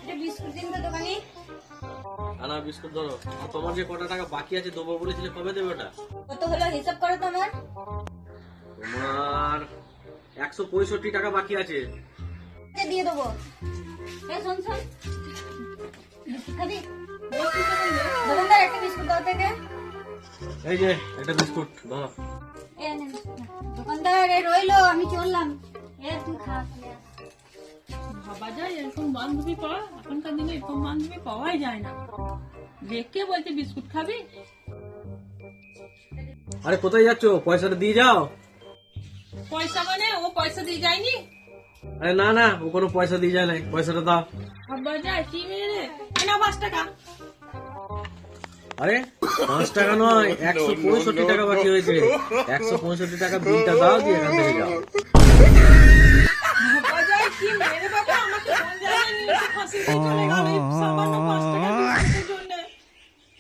এটা বিস্কুট দিন তো দোকানে। আনা বিস্কুট ধরো। আর তোমার যে কটা টাকা বাকি আছে দেবো বলেছিলে, কবে দেবে ওটা? কত হলো হিসাব করো তো আমার। তোমার 165 টাকা বাকি আছে। এটা দিয়ে দেবো। এই শোন শোন, বিস্কুট খাবি? দোকানদার একটা বিস্কুট দাও থেকে। এই যে একটা বিস্কুট ধরো। এই নে, দোকানদার এই রইলো, আমি চললাম। তুই খা। ভাবা যায় এরকম বান্ধবী পাওয়া? এখনকার দিনে এরকম বান্ধবী পাওয়াই যায় না। দেখে বলছে বিস্কুট খাবি। আরে কোথায় যাচ্ছ? পয়সাটা দিয়ে যাও। পয়সা মানে ও পয়সা দিয়ে যায়নি? আরে না না, ও কোনো পয়সা দিয়ে যায় নাই, পয়সাটা দাও। ভাবা যায় কি মেরে? এনা 5 টাকা। আরে 5 টাকা নয়, 165 টাকা বাকি হয়েছে। 165 টাকা বিলটা দাও, দিয়ে এখান থেকে যাও। ভাবা যায় কি মেরে বাবা, আমাকে কোন জায়গায় নিয়ে ফাঁসি দিয়ে চলে গেল এই